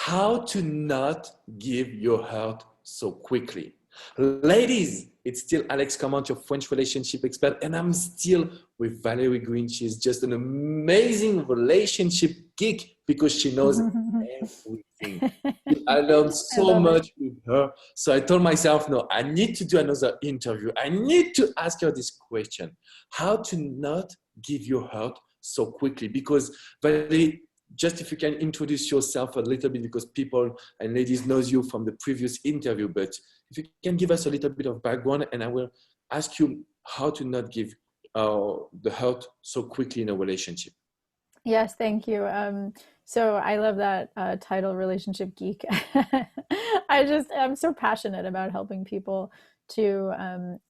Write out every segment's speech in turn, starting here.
How to not give your heart so quickly. Ladies, it's still Alex Cormon, your French relationship expert, and I'm still with Valerie Greene. She's just an amazing relationship geek because she knows everything. I learned I so love it. much with her. So I told myself, no, I need to do another interview. I need to ask her this question: how to not give your heart so quickly? Because Valerie, just if you can introduce yourself a little bit, because people and ladies knows you from the previous interview, but if you can give us a little bit of background, and I will ask you how to not give the hurt so quickly in a relationship. Yes, thank you. So I love that title, Relationship Geek. I'm so passionate about helping people to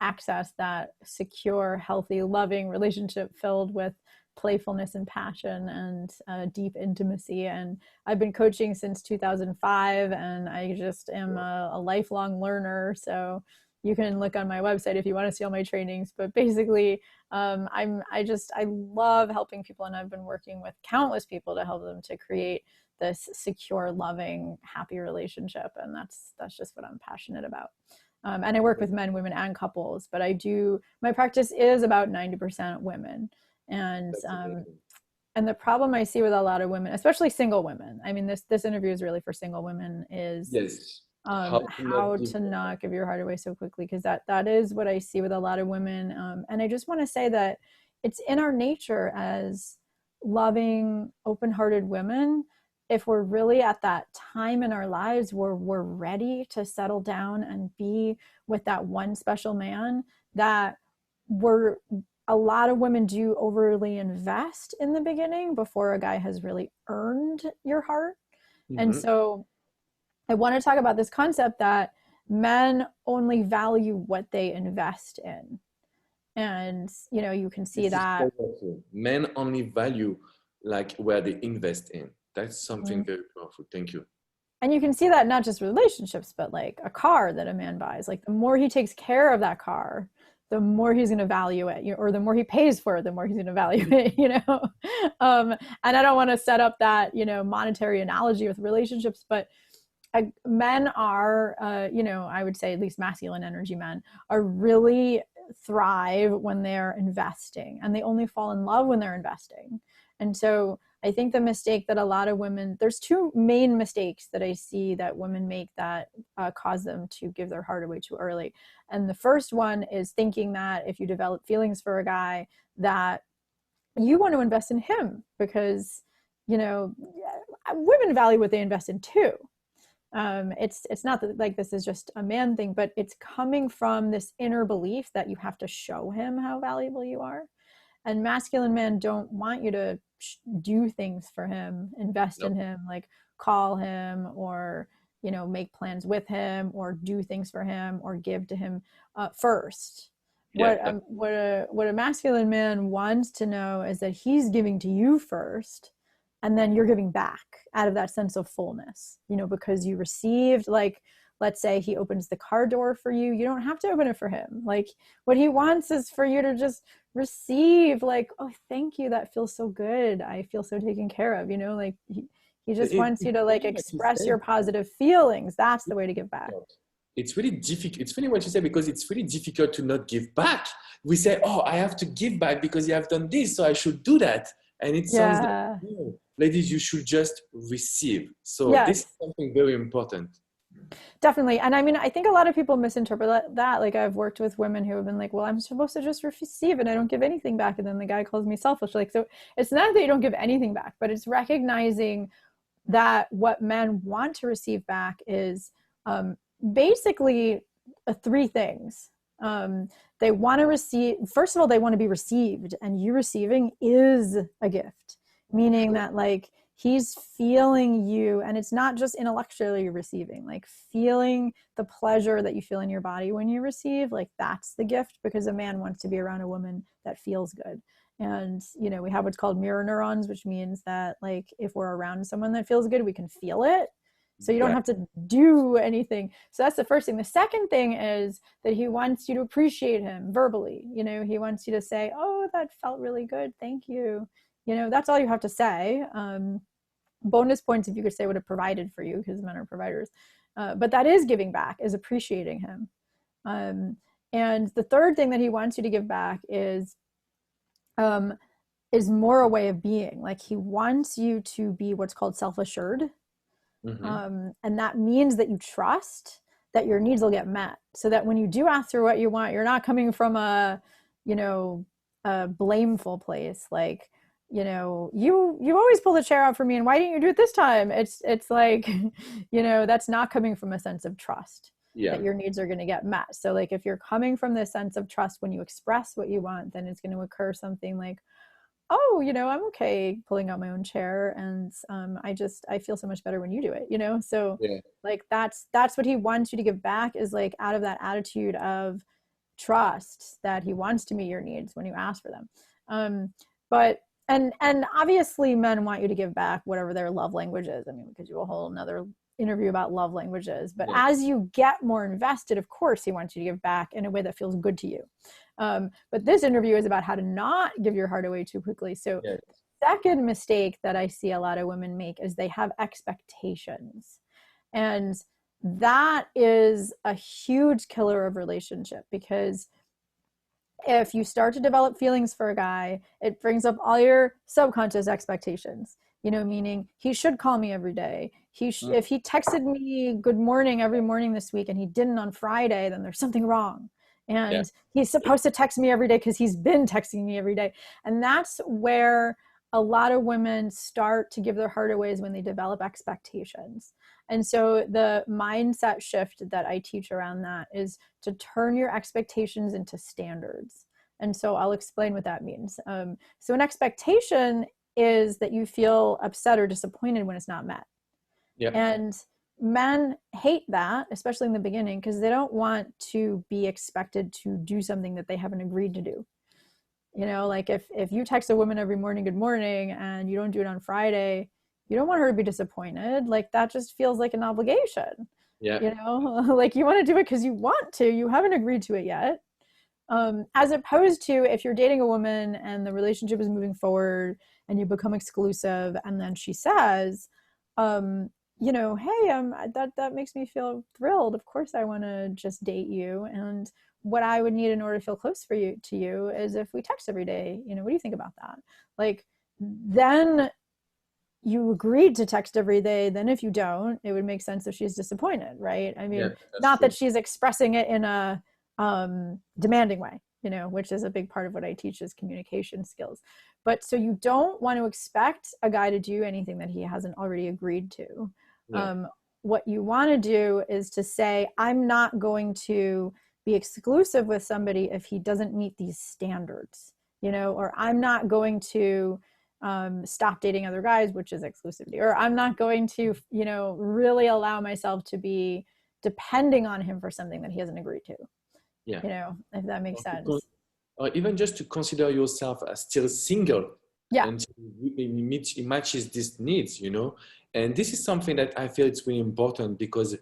access that secure, healthy, loving relationship filled with playfulness and passion and deep intimacy. And I've been coaching since 2005, and I just am a lifelong learner. So you can look on my website if you want to see all my trainings. But basically, I love helping people, and I've been working with countless people to help them to create this secure, loving, happy relationship, and that's just what I'm passionate about. And I work with men, women, and couples, but my practice is about 90% women, and That's amazing. and the problem I see with a lot of women, especially single women, I mean, this interview is really for single women, is Yes. How to not how give to your not heart. give your heart away so quickly, because that is what I see with a lot of women. And I just want to say that it's in our nature as loving, open-hearted women, if we're really at that time in our lives where we're ready to settle down and be with that one special man, that we're a lot of women do overly invest in the beginning before a guy has really earned your heart. And Mhm. so I want to talk about this concept that men only value what they invest in. And, you can see This is that. powerful. Men only value like where they invest in. That's something very powerful. Thank you. And you can see that not just relationships, but like a car that a man buys. Like the more he takes care of that car, the more he's going to value it, or the more he pays for it, the more he's going to value it. And I don't want to set up that, monetary analogy with relationships, but men are, I would say at least masculine energy men are really thrive when they're investing, and they only fall in love when they're investing. And so I think the mistake that a lot of women, there's two main mistakes that I see that women make that cause them to give their heart away too early. And the first one is thinking that if you develop feelings for a guy, that you want to invest in him because, women value what they invest in too. It's not that like this is just a man thing, but it's coming from this inner belief that you have to show him how valuable you are. And masculine men don't want you to do things for him, invest No. in him, like call him, or make plans with him, or do things for him, or give to him first. Yeah. What a masculine man wants to know is that he's giving to you first, and then you're giving back out of that sense of fullness, because you received, like, let's say he opens the car door for you, you don't have to open it for him. Like, what he wants is for you to just receive, like, oh, thank you, that feels so good, I feel so taken care of, like he just wants you It's to like funny what you express your said. positive feelings. That's the way to give back. It's really difficult. It's funny what you say because it's really difficult to not give back. We say, "Oh, I have to give back because you have done this, so I should do that." And it sounds like, Yeah. no, ladies, you should just receive. So this is Yes, something very important. definitely. And I mean, I think a lot of people misinterpret that. Like, I've worked with women who have been like, well, I'm supposed to just receive and I don't give anything back. And then the guy calls me selfish. Like, so it's not that you don't give anything back, but it's recognizing that what men want to receive back is basically three things. They want to receive, first of all, they want to be received, and you receiving is a gift, meaning Sure. that like he's feeling you, and it's not just intellectually receiving, like feeling the pleasure that you feel in your body when you receive, like that's the gift, because a man wants to be around a woman that feels good. And we have what's called mirror neurons, which means that like if we're around someone that feels good, we can feel it, so you don't Yeah. have to do anything. So that's the first thing. The second thing is that he wants you to appreciate him verbally. He wants you to say, oh, that felt really good, thank you. That's all you have to say. bonus points, if you could say, would have provided for you, because men are providers. But that is giving back, is appreciating him. And the third thing that he wants you to give back is more a way of being. Like, he wants you to be what's called self-assured. And that means that you trust that your needs will get met, so that when you do ask for what you want, you're not coming from a blameful place. Like, you always pull the chair out for me, and why didn't you do it this time? It's like, that's not coming from a sense of trust that your needs are going to get met. So like, if you're coming from this sense of trust, when you express what you want, then it's going to occur something like, oh, I'm okay pulling out my own chair, and I feel so much better when you do it, so like, that's what he wants you to give back, is like, out of that attitude of trust, that he wants to meet your needs when you ask for them. But and obviously men want you to give back whatever their love language is. I mean, we could do a whole another interview about love languages, but as you get more invested, of course he wants you to give back in a way that feels good to you. But this interview is about how to not give your heart away too quickly. So second mistake that I see a lot of women make is they have expectations. And that is a huge killer of relationship, because if you start to develop feelings for a guy, it brings up all your subconscious expectations, meaning he should call me every day. If he texted me good morning every morning this week and he didn't on Friday, then there's something wrong. And he's supposed to text me every day because he's been texting me every day. And that's where a lot of women start to give their heart away, is when they develop expectations. And so the mindset shift that I teach around that is to turn your expectations into standards. And so I'll explain what that means. So an expectation is that you feel upset or disappointed when it's not met. And men hate that, especially in the beginning, because they don't want to be expected to do something that they haven't agreed to do. Like, if you text a woman every morning, good morning, and you don't do it on Friday, you don't want her to be disappointed. Like, that just feels like an obligation. Like, you want to do it because you want to, you haven't agreed to it yet. As opposed to if you're dating a woman and the relationship is moving forward and you become exclusive, and then she says, hey, that makes me feel thrilled. Of course I want to just date you. And what I would need in order to feel close to you is if we text every day. What do you think about that? Like, then you agreed to text every day. Then if you don't, it would make sense if she's disappointed, right? I mean, not true. That she's expressing it in a demanding way, which is a big part of what I teach, is communication skills. But so you don't want to expect a guy to do anything that he hasn't already agreed to. What you want to do is to say, I'm not going to be exclusive with somebody if he doesn't meet these standards, or I'm not going to stop dating other guys, which is exclusivity, or I'm not going to, really allow myself to be depending on him for something that he hasn't agreed to. If that makes sense. Or even just to consider yourself as still single until it matches these needs, And this is something that I feel it's really important, because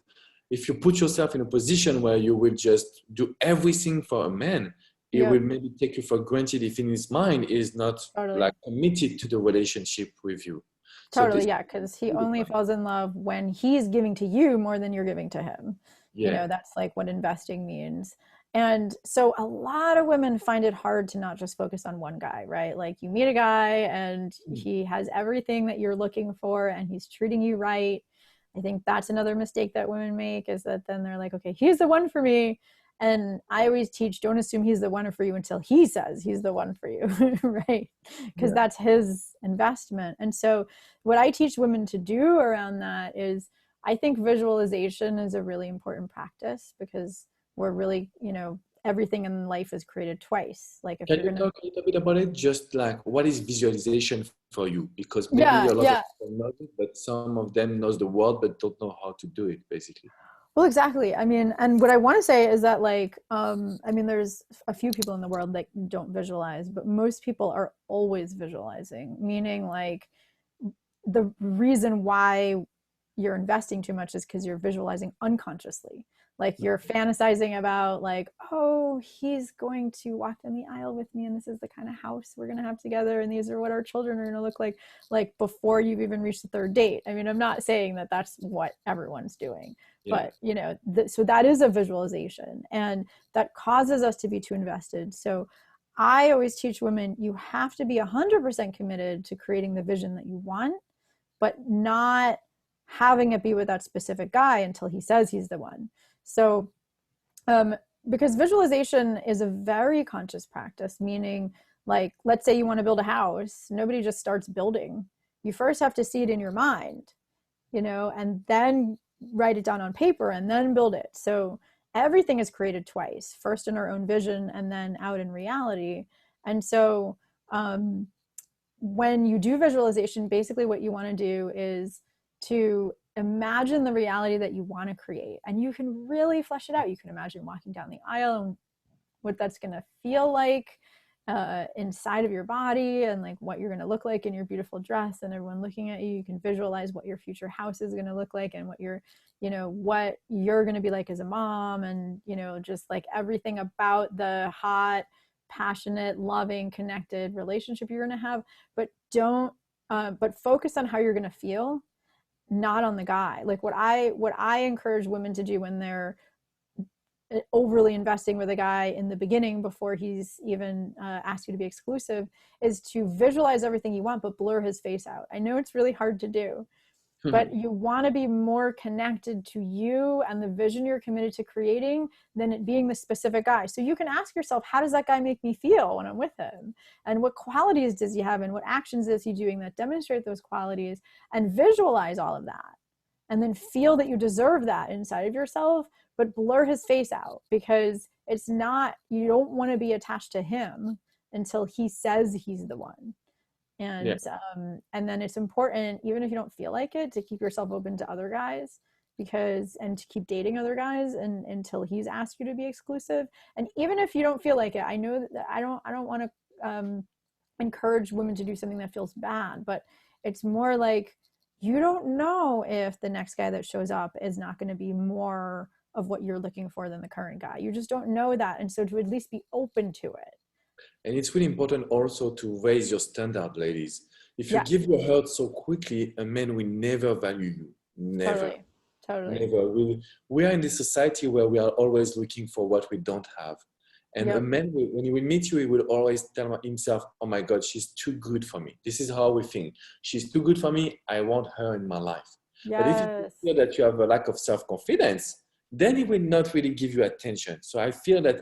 if you put yourself in a position where you will just do everything for a man, it will maybe take you for granted if in his mind is not like committed to the relationship with you. Totally, because he only falls in love when he's giving to you more than you're giving to him. That's like what investing means. And so a lot of women find it hard to not just focus on one guy, right? Like, you meet a guy and he has everything that you're looking for and he's treating you right. I think that's another mistake that women make, is that then they're like, okay, he's the one for me. And I always teach, don't assume he's the one for you until he says he's the one for you, right? Because that's his investment. And so what I teach women to do around that is, I think visualization is a really important practice, because we're really, everything in life is created twice. Like, if Can you talk a little bit about it? Just like, what is visualization for you? Because maybe a lot of people know it, but some of them knows the word but don't know how to do it, basically. Well, exactly. I mean, and what I want to say is that, like, there's a few people in the world that don't visualize, but most people are always visualizing, meaning, like, the reason why you're investing too much is because you're visualizing unconsciously. Like you're fantasizing about like, oh, he's going to walk down the aisle with me and this is the kind of house we're going to have together and these are what our children are going to look like before you've even reached the third date. I mean, I'm not saying that that's what everyone's doing, Yeah. but you know, so that is a visualization and that causes us to be too invested. So I always teach women, you have to be 100% committed to creating the vision that you want, but not having it be with that specific guy until he says he's the one. So, because visualization is a very conscious practice, meaning like, let's say you want to build a house, nobody just starts building. You first have to see it in your mind, you know, and then write it down on paper and then build it. So everything is created twice, first in our own vision and then out in reality. And so, when you do visualization, basically what you want to do is to imagine the reality that you want to create. And you can really flesh it out. You can imagine walking down the aisle and what that's going to feel like inside of your body and like what you're going to look like in your beautiful dress and everyone looking at you. You can visualize what your future house is going to look like and what you're, you know, what you're going to be like as a mom and, you know, just like everything about the hot, passionate, loving, connected relationship you're going to have, but but focus on how you're going to feel, not on the guy. Like what I encourage women to do when they're overly investing with a guy in the beginning before he's even asked you to be exclusive is to visualize everything you want, but blur his face out. I know it's really hard to do, but you want to be more connected to you and the vision you're committed to creating than it being the specific guy. So you can ask yourself, how does that guy make me feel when I'm with him? And what qualities does he have? And what actions is he doing that demonstrate those qualities? And visualize all of that. And then feel that you deserve that inside of yourself, but blur his face out because it's not, you don't want to be attached to him until he says he's the one. And and then it's important, even if you don't feel like it, to keep yourself open to other guys and to keep dating other guys until he's asked you to be exclusive. And even if you don't feel like it, I know that I don't want to encourage women to do something that feels bad, but it's more like you don't know if the next guy that shows up is not going to be more of what you're looking for than the current guy. You just don't know that. And so to at least be open to it. And it's really important also to raise your standard, ladies. If you give your heart so quickly, a man will never value you. Never. Totally. Never. We are in this society where we are always looking for what we don't have. And a man, when he will meet you, he will always tell himself, oh my God, she's too good for me. This is how we think. She's too good for me. I want her in my life. But if you feel that you have a lack of self-confidence, then he will not really give you attention. So I feel that,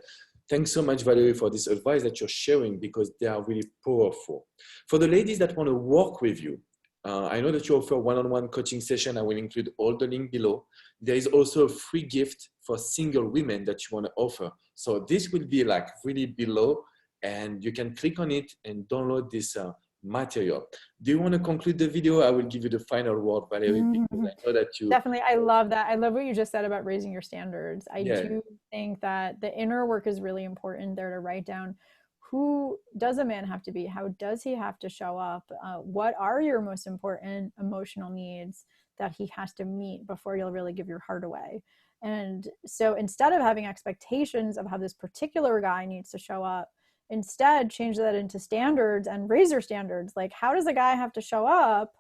thanks so much, Valerie, for this advice that you're sharing because they are really powerful. For the ladies that want to work with you, I know that you offer one-on-one coaching session. I will include all the link below. There is also a free gift for single women that you want to offer. So this will be like really below and you can click on it and download this material. Do you want to conclude the video? I will give you the final word, Valerie, because I know that you... Definitely. I love that. I love what you just said about raising your standards. I do think that the inner work is really important there to write down who does a man have to be? How does he have to show up? What are your most important emotional needs that he has to meet before you'll really give your heart away? And so instead of having expectations of how this particular guy needs to show up, instead change that into standards and raise your standards. Like, how does a guy have to show up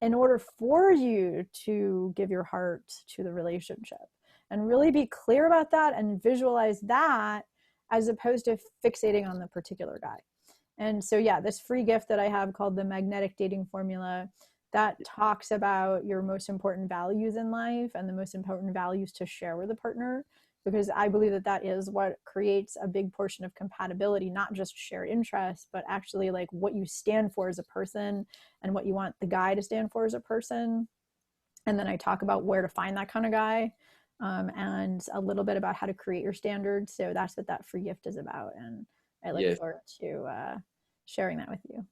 in order for you to give your heart to the relationship? And really be clear about that and visualize that as opposed to fixating on the particular guy. And so, this free gift that I have called the Magnetic Dating Formula, that talks about your most important values in life and the most important values to share with a partner, because I believe that that is what creates a big portion of compatibility, not just shared interests, but actually like what you stand for as a person and what you want the guy to stand for as a person. And then I talk about where to find that kind of guy. And a little bit about how to create your standards. So that's what that free gift is about. And I look forward to sharing that with you.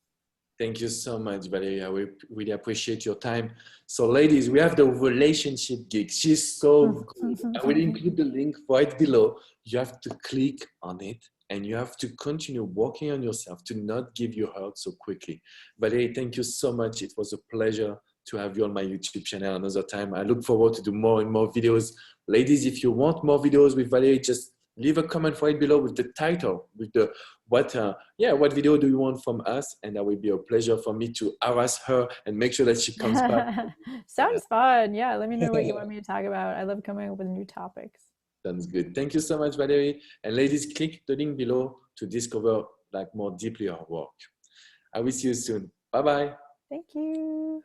Thank you so much, Valerie. I really appreciate your time. So ladies, we have the relationship geek. She's so good. I will include the link right below. You have to click on it and you have to continue working on yourself to not give your heart so quickly. Valerie, thank you so much. It was a pleasure to have you on my YouTube channel another time. I look forward to do more and more videos. Ladies, if you want more videos with Valerie, just leave a comment right below with the title, with the what video do you want from us? And that will be a pleasure for me to harass her and make sure that she comes back. Sounds fun. Yeah, let me know what you want me to talk about. I love coming up with new topics. Sounds good. Thank you so much, Valerie. And ladies, click the link below to discover like more deeply our work. I will see you soon. Bye-bye. Thank you.